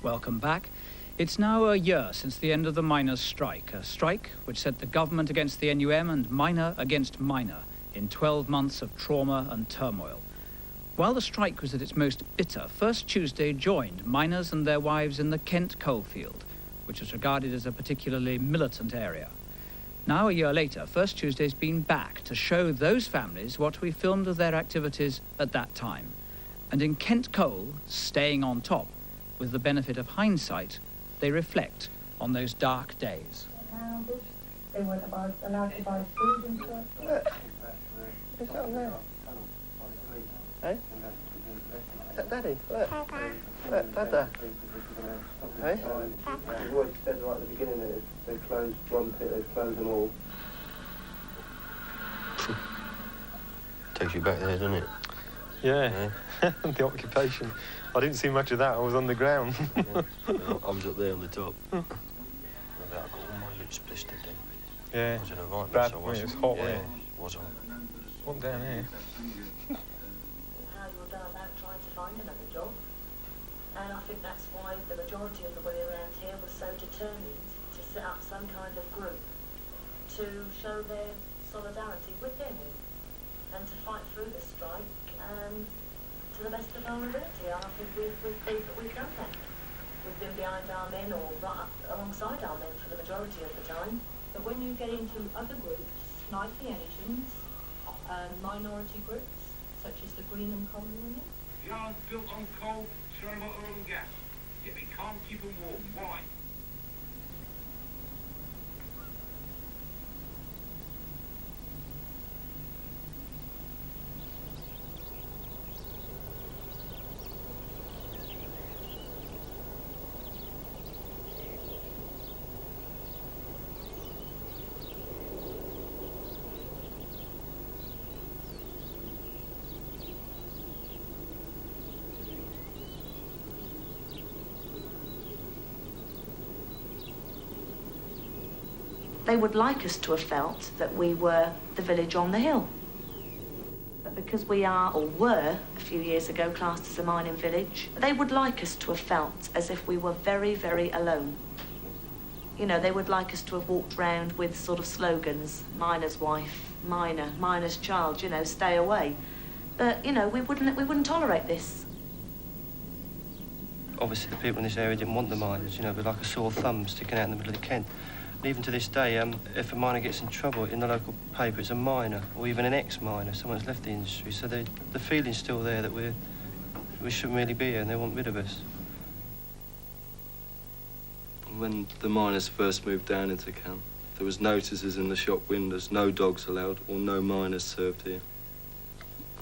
Welcome back. It's now a year since the end of the miners' strike, a strike which set the government against the NUM and miner against miner in 12 months of trauma and turmoil. While the strike was at its most bitter, First Tuesday joined miners and their wives in the Kent coalfield, which was regarded as a particularly militant area. Now, a year later, First Tuesday's been back to show those families what we filmed of their activities at that time. And in Kent Coal, staying on top, with the benefit of hindsight, they reflect on those dark days. They weren't allowed to buy food and stuff. Look. What's that on there? Hey? Is that Daddy? Look. Look, Dada. Hey? You've always said right at the beginning that they closed one pit, they closed them all. Takes you back there, doesn't it? Yeah. The occupation. I didn't see much of that. I was on the ground. Yeah. I was up there on the top. I got all my lips blistered then. Yeah. I was in a right bad. mess, I was. It was hot, yeah, wasn't it? It was hot. One down here. How you will go about trying to find another job. And I think that's why the majority of the women around here were so determined to set up some kind of group to show their solidarity with their men and to fight through the strike to the best of our ability. And I think we've done that. We've been behind our men or right up alongside our men for the majority of the time. But when you get into other groups, like the Asians, minority groups, such as the Green and Common Women. Yards built on coal, surrounded by oil and gas. Yet we can't keep them warm. Why? They would like us to have felt that we were the village on the hill. But because we are, or were, a few years ago classed as a mining village, they would like us to have felt as if we were very, very alone. You know, they would like us to have walked round with sort of slogans, miner's wife, miner, miner's child, you know, stay away. But, you know, we wouldn't tolerate this. Obviously, the people in this area didn't want the miners, you know, but like a sore thumb sticking out in the middle of the Kent. And even to this day, if a miner gets in trouble in the local paper, it's a miner, or even an ex-miner, someone who's left the industry. So the feeling's still there that we shouldn't really be here and they want rid of us. When the miners first moved down into camp, there was notices in the shop windows, no dogs allowed or no miners served here.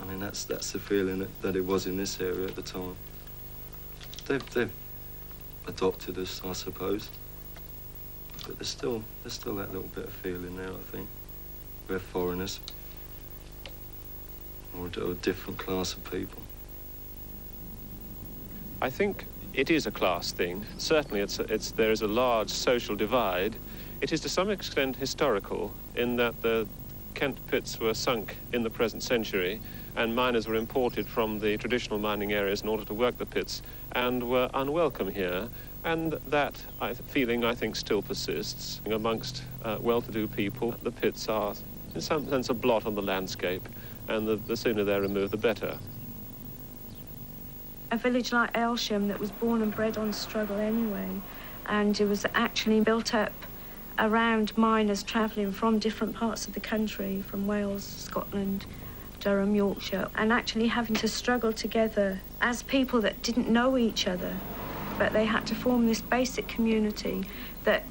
I mean, that's the feeling that it was in this area at the time. They've adopted us, I suppose. But there's still that little bit of feeling there, I think. We're foreigners. Or a different class of people. I think it is a class thing. Certainly there is a large social divide. It is to some extent historical in that the Kent pits were sunk in the present century and miners were imported from the traditional mining areas in order to work the pits and were unwelcome here. And that feeling, I think, still persists amongst well-to-do people. The pits are, in some sense, a blot on the landscape, and the sooner they're removed, the better. A village like Aylsham that was born and bred on struggle anyway, and it was actually built up around miners travelling from different parts of the country, from Wales, Scotland, Durham, Yorkshire, and actually having to struggle together as people that didn't know each other. But they had to form this basic community that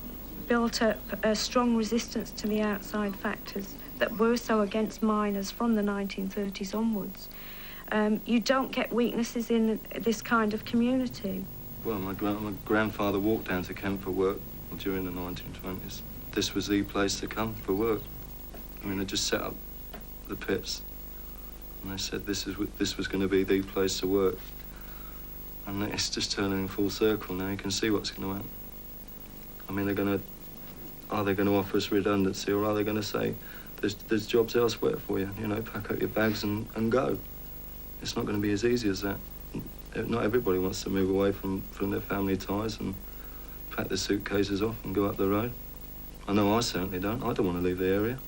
built up a strong resistance to the outside factors that were so against miners from the 1930s onwards. You don't get weaknesses in this kind of community. Well, my grandfather walked down to Kent for work during the 1920s. This was the place to come for work. I mean, they just set up the pits, and they said this was going to be the place to work. And it's just turning in full circle now. You can see what's going to happen. I mean, are they going to offer us redundancy, or are they going to say, there's jobs elsewhere for you, you know, pack up your bags and go. It's not going to be as easy as that. not everybody wants to move away from their family ties and pack their suitcases off and go up the road. I know I certainly don't. I don't want to leave the area.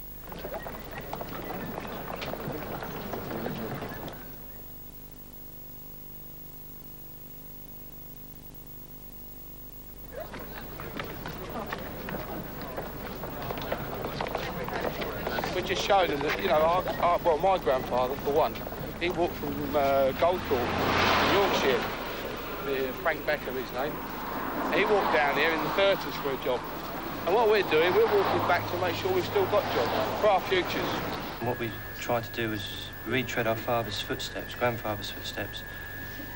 We just showed them that, you know, well, my grandfather, for one, he walked from Goldthorpe in Yorkshire, Frank Becker, his name. He walked down here in the 30s for a job. And what we're doing, we're walking back to make sure we've still got jobs for our futures. What we tried to do was retread our father's footsteps, grandfather's footsteps,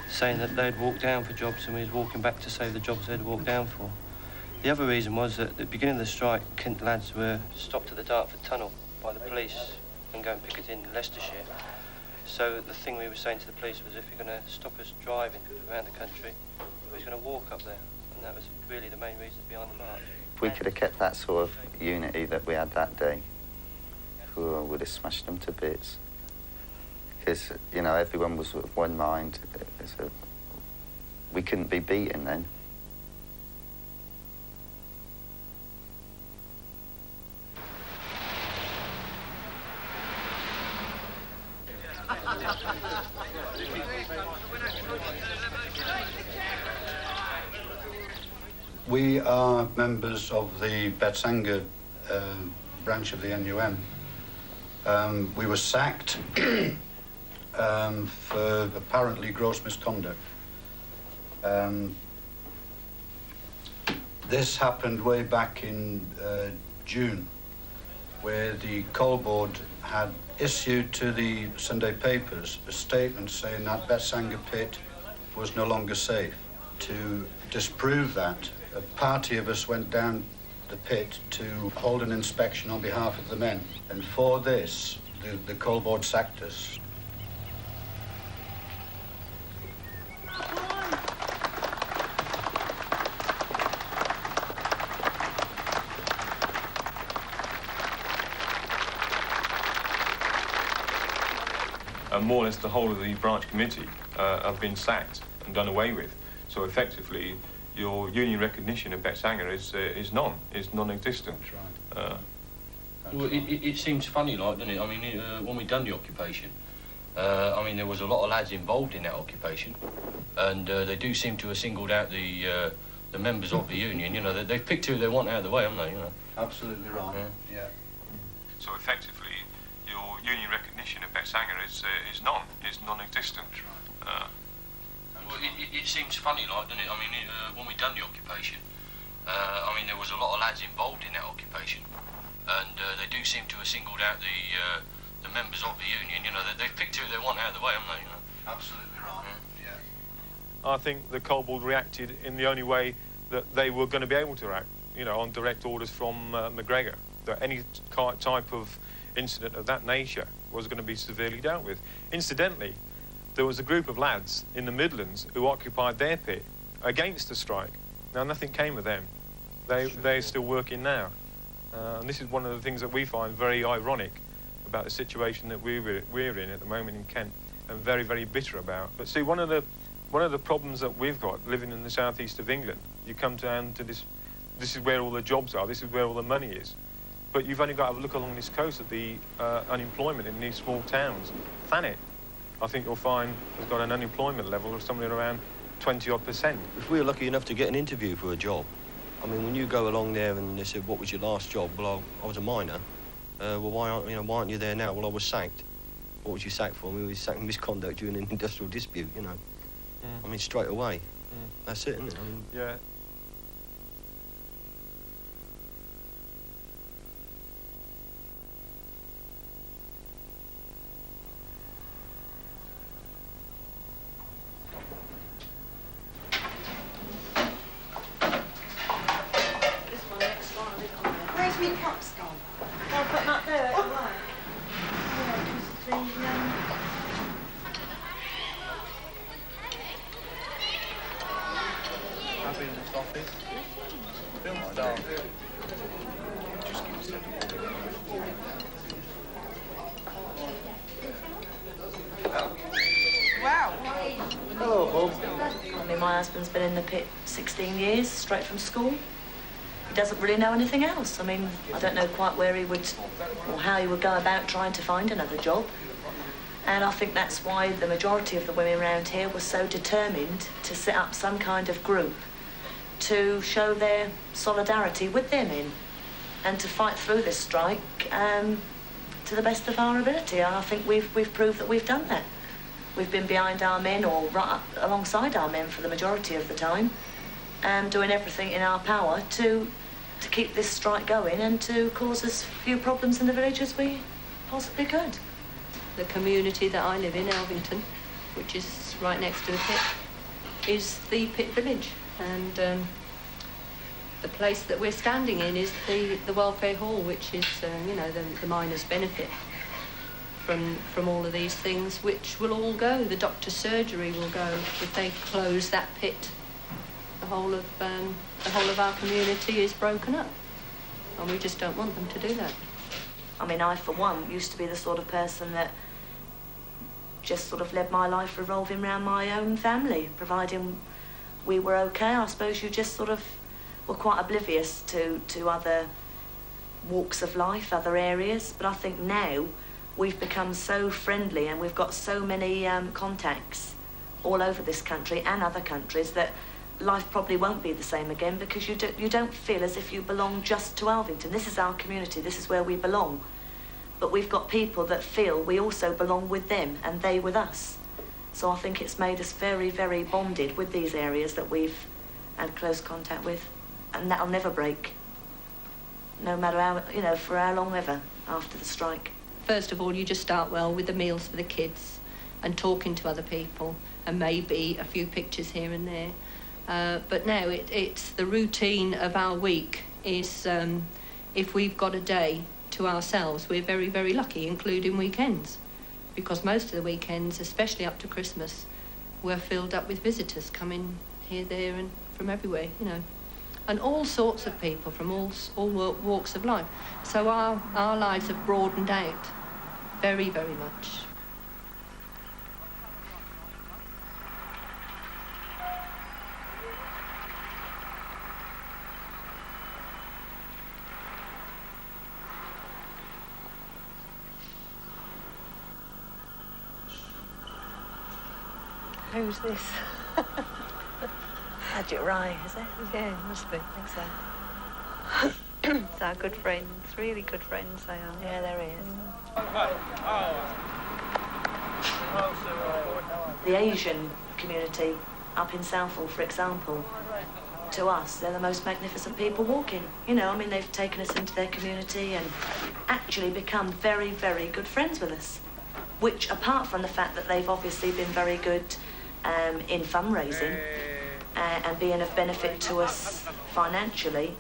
saying that they'd walked down for jobs and we was walking back to save the jobs they'd walked down for. The other reason was that at the beginning of the strike, Kent lads were stopped at the Dartford Tunnel by the police and going picketed in Leicestershire. So the thing we were saying to the police was, if you're going to stop us driving around the country, we was going to walk up there. And that was really the main reason behind the march. If we could have kept that sort of unity that we had that day, we would have smashed them to bits. Because, you know, everyone was of one mind. We couldn't be beaten then. We are members of the Betsanger branch of the NUM. We were sacked for apparently gross misconduct. This happened way back in June, where the Coal Board had issued to the Sunday papers a statement saying that Betsanger pit was no longer safe. To disprove that, a party of us went down the pit to hold an inspection on behalf of the men. And for this, the Coal Board sacked us. And more or less the whole of the branch committee have been sacked and done away with. So effectively, your union recognition of Betsanger is non-existent. That's right. Well, it seems funny, like, doesn't it? I mean, when we done the occupation, I mean, there was a lot of lads involved in that occupation, and they do seem to have singled out the members of the union. You know, they've picked who they want out of the way, haven't they? You know. Absolutely right. Yeah. So effectively, your union recognition of Betsanger is non-existent. Well, it seems funny, like, doesn't it? I mean, when we done the occupation, I mean, there was a lot of lads involved in that occupation, and they do seem to have singled out the members of the union. You know, they've picked who they want out of the way, haven't they? You know. Absolutely right. Yeah. I think the Coal Board reacted in the only way that they were going to be able to react, you know, on direct orders from McGregor, that any type of incident of that nature was going to be severely dealt with. Incidentally, there was a group of lads in the Midlands who occupied their pit against the strike. Now, nothing came of them. They're still working now. And this is one of the things that we find very ironic about the situation that we're in at the moment in Kent, and very, very bitter about. But see, one of the problems that we've got living in the southeast of England, you come down to this is where all the jobs are, this is where all the money is. But you've only got to look along this coast at the unemployment in these small towns. Thanet, I think you'll find, has got an unemployment level of somewhere around 20-odd%. If we were lucky enough to get an interview for a job, I mean, when you go along there and they said, what was your last job? Well, I was a miner. Well, why aren't you there now? Well, I was sacked. What was you sacked for? I mean, we was sacked for misconduct during an industrial dispute, you know. I mean, straight away. That's it, isn't it? I mean, yeah. Where's my cups gone? I'll put them up there, out of the way. I've been in this office. Film star. Just give us a Wow. Hello, Bob. I mean, my husband's been in the pit 16 years, straight from school. He doesn't really know anything else. I mean, I don't know quite where he would, or how he would go about trying to find another job. And I think that's why the majority of the women around here were so determined to set up some kind of group to show their solidarity with their men and to fight through this strike to the best of our ability. And I think we've proved that we've done that. We've been behind our men or right up alongside our men for the majority of the time, doing everything in our power to keep this strike going and to cause as few problems in the village as we possibly could. The community that I live in, Alvington, which is right next to the pit, is the pit village. And the place that we're standing in is the welfare hall, which is, you know, the miners benefit from all of these things, which will all go. The doctor's surgery will go if they close that pit. The whole of our community is broken up, and we just don't want them to do that. I mean, I, for one, used to be the sort of person that just sort of led my life revolving around my own family, providing we were okay. I suppose you just sort of were quite oblivious to other walks of life, other areas. But I think now we've become so friendly and we've got so many contacts all over this country and other countries that life probably won't be the same again, because you don't feel as if you belong just to Alvington. This is our community, this is where we belong. But we've got people that feel we also belong with them and they with us. So I think it's made us very, very bonded with these areas that we've had close contact with. And that'll never break, no matter how, you know, for how long ever after the strike. First of all, you just start well with the meals for the kids and talking to other people and maybe a few pictures here and there. But now it's the routine of our week is if we've got a day to ourselves, we're very, very lucky, including weekends, because most of the weekends, especially up to Christmas, were filled up with visitors coming here, there and from everywhere, you know, and all sorts of people from all walks of life. So our lives have broadened out very, very much. Who's this? Paget Rye, is it? Yeah, it must be. I think so. It's our good friends, really good friends they are. Yeah, there is. The Asian community up in Southall, for example, to us, they're the most magnificent people walking. You know, I mean, they've taken us into their community and actually become very, very good friends with us, which, apart from the fact that they've obviously been very good in fundraising and being of benefit to us financially,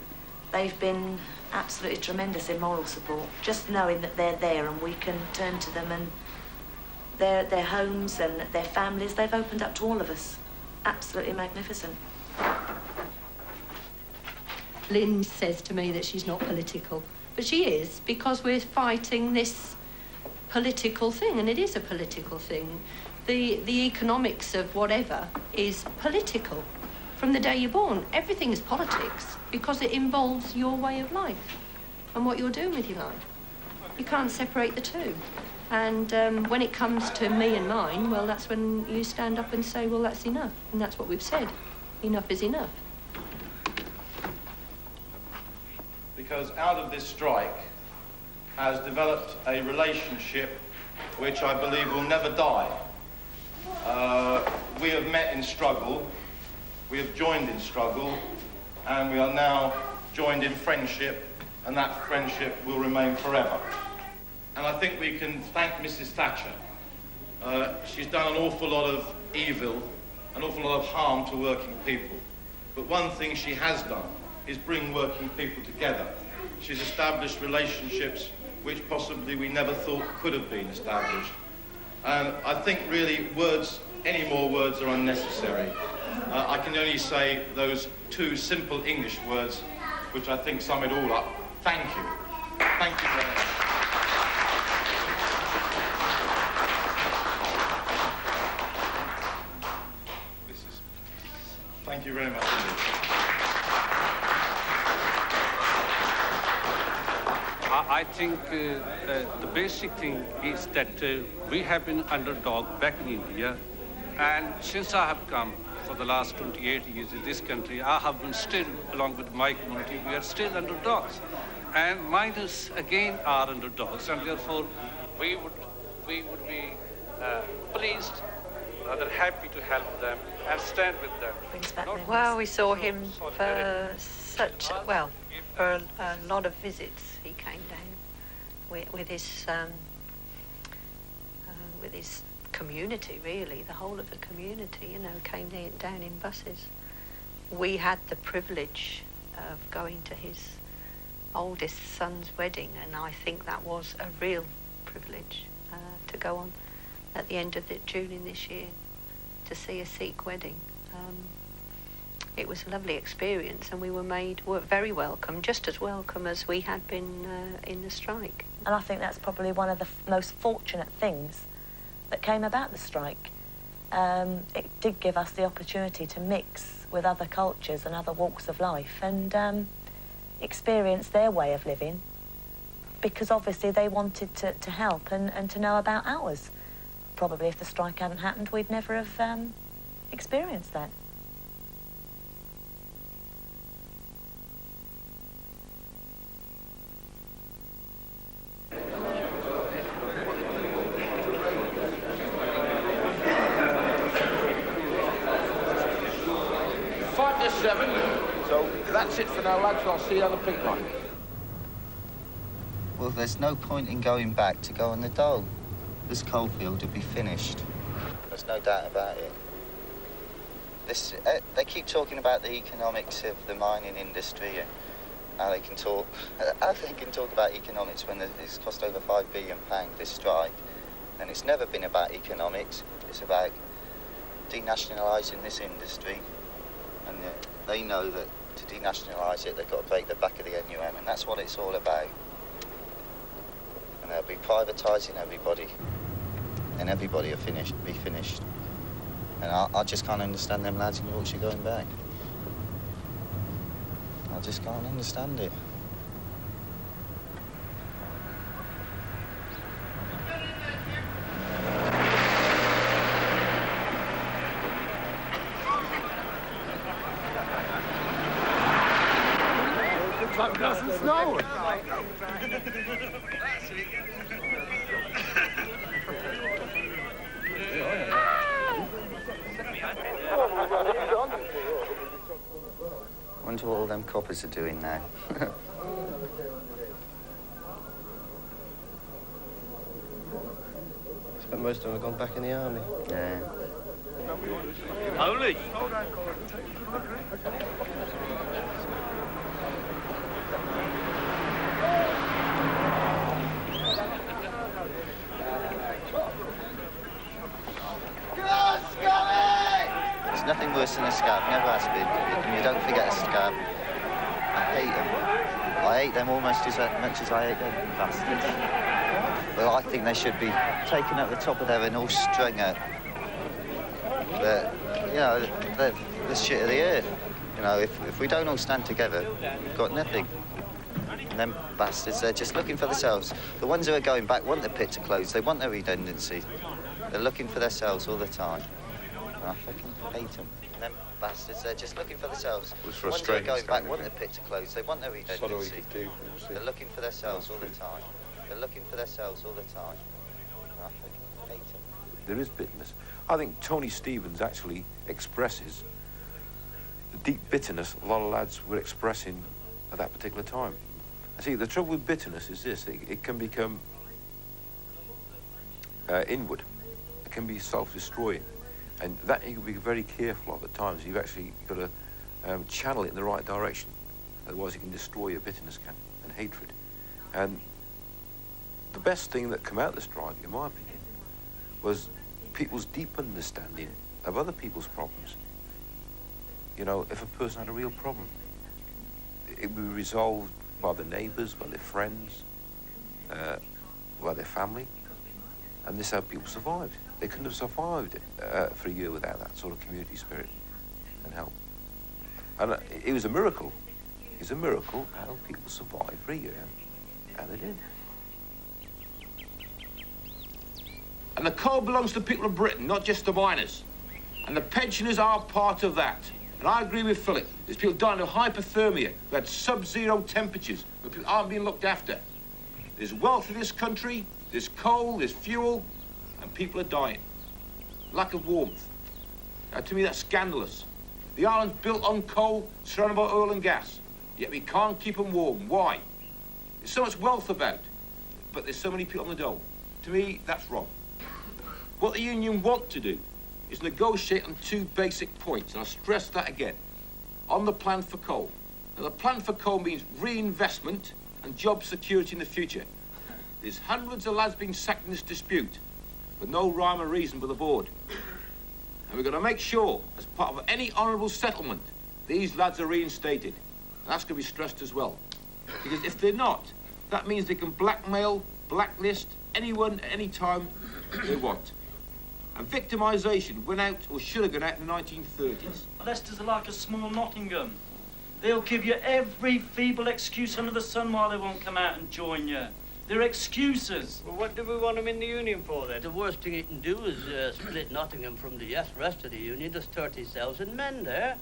they've been absolutely tremendous in moral support. Just knowing that they're there and we can turn to them, and their homes and their families, they've opened up to all of us. Absolutely magnificent. Lynn says to me that she's not political, but she is, because we're fighting this political thing, and it is a political thing. The economics of whatever is political. From the day you're born, everything is politics because it involves your way of life and what you're doing with your life. You can't separate the two. And when it comes to me and mine, well, that's when you stand up and say, well, that's enough. And that's what we've said. Enough is enough. Because out of this strike has developed a relationship which I believe will never die. We have met in struggle, we have joined in struggle, and we are now joined in friendship, and that friendship will remain forever. And I think we can thank Mrs. Thatcher. She's done an awful lot of evil, an awful lot of harm to working people. But one thing she has done is bring working people together. She's established relationships which possibly we never thought could have been established. And I think really any more words are unnecessary. I can only say those two simple English words, which I think sum it all up. Thank you. Thank you very much. Thank you very much I think the basic thing is that we have been underdog back in India, and since I have come for the last 28 years in this country, I have been still, along with my community, we are still underdogs. And miners, again, are underdogs, and therefore we would be pleased, rather happy to help them and stand with them. Well, we saw him for for a lot of visits. He came down with his community, really, the whole of the community, you know, came down in buses. We had the privilege of going to his oldest son's wedding, and I think that was a real privilege to go on at the end of June in this year to see a Sikh wedding. It was a lovely experience, and we were very welcome, just as welcome as we had been in the strike. And I think that's probably one of the most fortunate things that came about the strike. It did give us the opportunity to mix with other cultures and other walks of life and experience their way of living, because obviously they wanted to help and to know about ours. Probably if the strike hadn't happened, we'd never have experienced that. So that's it for now, lads. I'll see you on the pink line. Well, there's no point in going back to go on the dole. This coalfield will be finished. There's no doubt about it. They keep talking about the economics of the mining industry and how they can talk about economics when it's cost over £5 billion, this strike. And it's never been about economics. It's about denationalising this industry. And they know that to denationalise it, they've got to break the back of the NUM, and that's what it's all about. And they'll be privatising everybody, and everybody will be finished. And I just can't understand them lads in Yorkshire going back. I just can't understand it. It doesn't snow. I wonder what all them coppers are doing now. But most of them have gone back in the army. Yeah. Holy! There's nothing worse than a scab, never has been. You don't forget a scab. I hate them. I hate them almost as much as I hate them bastards. Well, I think they should be taken at the top of their and all strung out. But, you know, they're the shit of the earth. You know, if we don't all stand together, we've got nothing. And them bastards, they're just looking for themselves. The ones who are going back want the pit to close. They want their redundancy. They're looking for themselves all the time. And I fucking hate them. And them bastards, they're just looking for themselves. It was The ones who are frustrating. going back want the pit to close. They want their redundancy. do. They're looking for themselves all the time. They're looking for themselves all the time. And I fucking hate them. There is bitterness. I think Tony Stevens actually expresses the deep bitterness a lot of lads were expressing at that particular time. I see, the trouble with bitterness is this: it can become inward. It can be self-destroying, and that you can be very careful of at times. You've actually got to channel it in the right direction, otherwise it can destroy your bitterness and hatred. And the best thing that came out of the strike, in my opinion, was people's deep understanding of other people's problems. You know, if a person had a real problem, it would be resolved by the neighbours, by their friends, by their family, and this is how people survived. They couldn't have survived for a year without that sort of community spirit and help. And it was a miracle. It was a miracle how people survived for a year, and they did. And the coal belongs to the people of Britain, not just the miners. And the pensioners are part of that. And I agree with Philip. There's people dying of hypothermia, who had sub-zero temperatures, where people aren't being looked after. There's wealth in this country, there's coal, there's fuel, and people are dying. Lack of warmth. Now, to me, that's scandalous. The island's built on coal, surrounded by oil and gas, yet we can't keep them warm. Why? There's so much wealth about, but there's so many people on the dole. To me, that's wrong. What the union want to do is negotiate on two basic points, and I'll stress that again. On the plan for coal. Now, the plan for coal means reinvestment and job security in the future. There's hundreds of lads being sacked in this dispute, for no rhyme or reason by the board. And we're going to make sure, as part of any honourable settlement, these lads are reinstated. And that's going to be stressed as well. Because if they're not, that means they can blackmail, blacklist anyone at any time they want. And victimisation went out, or should have gone out, in the 1930s. Leicester's like a small Nottingham. They'll give you every feeble excuse under the sun why they won't come out and join you. They're excuses. Well, what do we want them in the union for, then? The worst thing you can do is split Nottingham from the rest of the union. There's 30,000 men there.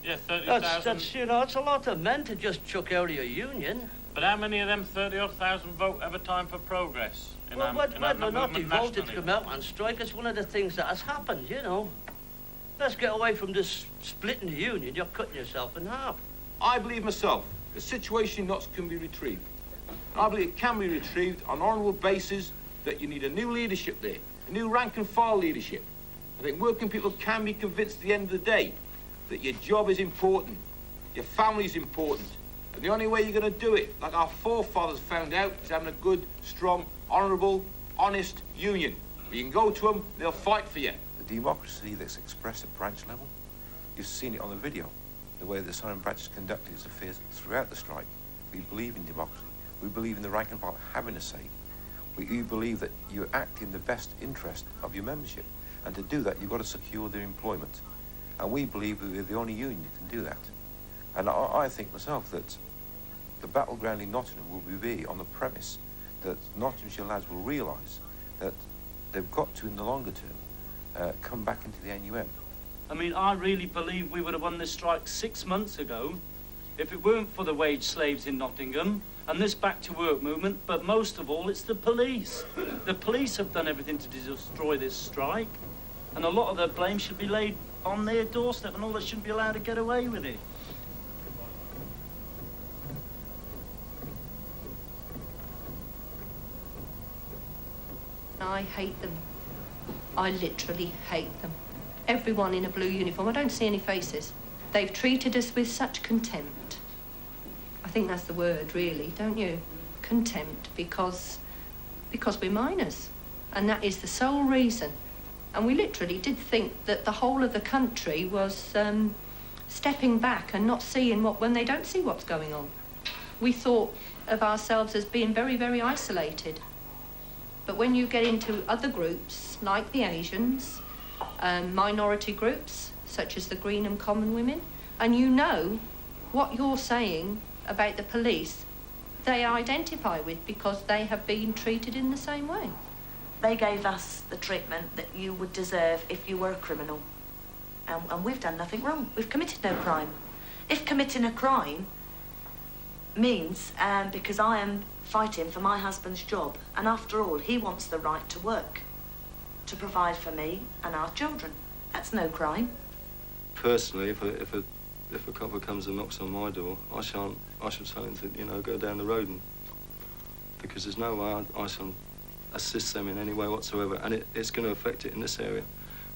Yeah, 30,000. That's, you know, it's a lot of men to just chuck out of your union. But how many of them 30,000 vote every time for progress? Well, whether or not they voted to come out and strike, it's one of the things that has happened, you know. Let's get away from this splitting the union. You're cutting yourself in half. I believe myself, the situation in Notts can be retrieved. I believe it can be retrieved on honourable basis that you need a new leadership there, a new rank and file leadership. I think working people can be convinced at the end of the day that your job is important, your family is important, and the only way you're going to do it, like our forefathers found out, is having a good, strong, honourable, honest union. Where you can go to them, they'll fight for you. The democracy that's expressed at branch level, you've seen it on the video, the way the Southern Branch has conducted its affairs throughout the strike. We believe in democracy. We believe in the rank and file having a say. We believe that you act in the best interest of your membership. And to do that, you've got to secure their employment. And we believe we're the only union that can do that. And I think myself that the battleground in Nottingham will be on the premise that Nottinghamshire lads will realise that they've got to, in the longer term, come back into the NUM. I mean, I really believe we would have won this strike 6 months ago if it weren't for the wage slaves in Nottingham and this back-to-work movement, but most of all, it's the police. The police have done everything to destroy this strike, and a lot of the blame should be laid on their doorstep, and all they shouldn't be allowed to get away with it. I hate them. I literally hate them. Everyone in a blue uniform. I don't see any faces. They've treated us with such contempt. I think that's the word, really, don't you? Contempt, because we're miners. And that is the sole reason. And we literally did think that the whole of the country was stepping back and not seeing when they don't see what's going on. We thought of ourselves as being very, very isolated. But when you get into other groups, like the Asians, minority groups, such as the Green and Common Women, and you know what you're saying about the police, they identify with because they have been treated in the same way. They gave us the treatment that you would deserve if you were a criminal. And we've done nothing wrong. We've committed no crime. If committing a crime means, because I am fighting for my husband's job, and after all, he wants the right to work, to provide for me and our children. That's no crime. Personally, if a copper comes and knocks on my door, I should tell him to, go down the road, because there's no way I shall assist them in any way whatsoever, and it's going to affect it in this area.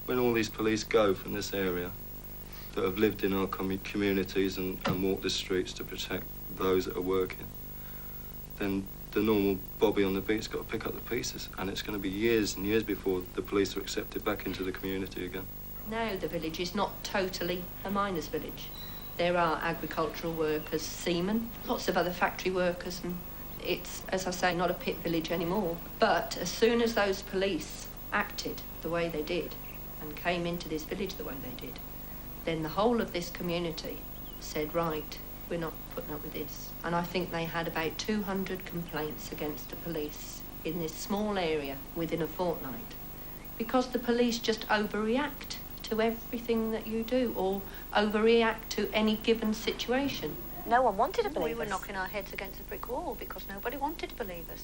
When all these police go from this area that have lived in our communities and walked the streets to protect those that are working, then the normal Bobby on the beat's got to pick up the pieces, and it's going to be years and years before the police are accepted back into the community again. Now the village is not totally a miners' village. There are agricultural workers, seamen, lots of other factory workers, and it's, as I say, not a pit village anymore. But as soon as those police acted the way they did and came into this village the way they did, then the whole of this community said, right, we're not putting up with this. And I think they had about 200 complaints against the police in this small area within a fortnight, because the police just overreact to everything that you do, or overreact to any given situation. No one wanted to believe us. We were knocking our heads against a brick wall because nobody wanted to believe us.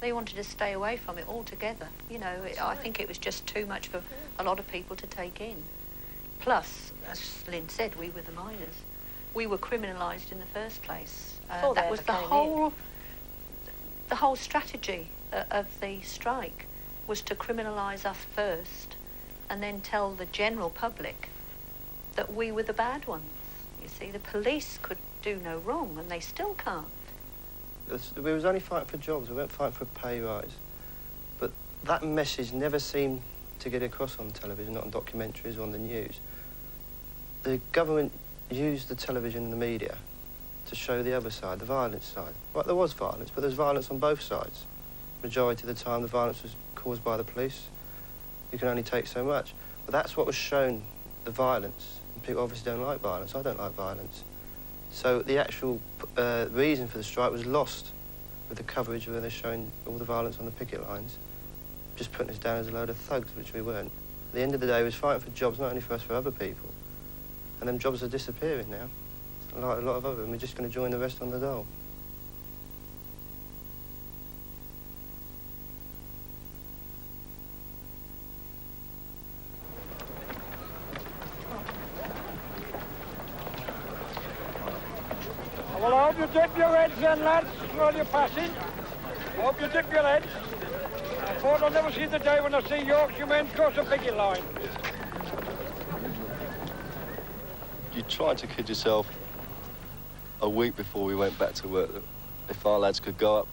They wanted to stay away from it altogether. You know, I think it was just too much for a lot of people to take in. Plus, as Lynn said, we were the miners. We were criminalised in the first place. That was the whole strategy of the strike, was to criminalise us first and then tell the general public that we were the bad ones. You see, the police could do no wrong, and they still can't. We was only fighting for jobs, we weren't fighting for a pay rise. But that message never seemed to get across on television, not on documentaries or on the news. The government used the television and the media to show the other side, the violence side. Right, there was violence, but there's violence on both sides. Majority of the time, the violence was caused by the police. You can only take so much. But that's what was shown, the violence. And people obviously don't like violence. I don't like violence. So the actual reason for the strike was lost with the coverage where they're showing all the violence on the picket lines, just putting us down as a load of thugs, which we weren't. At the end of the day, we was fighting for jobs, not only for us, for other people. And them jobs are disappearing now. Like a lot of others, and we're just going to join the rest on the dole. Well, I hope you dip your heads then, lads, while you're passing. I hope you dip your heads. I thought I'd never see the day when I see Yorkshire men cross a picket line. You tried to kid yourself a week before we went back to work that if our lads could go up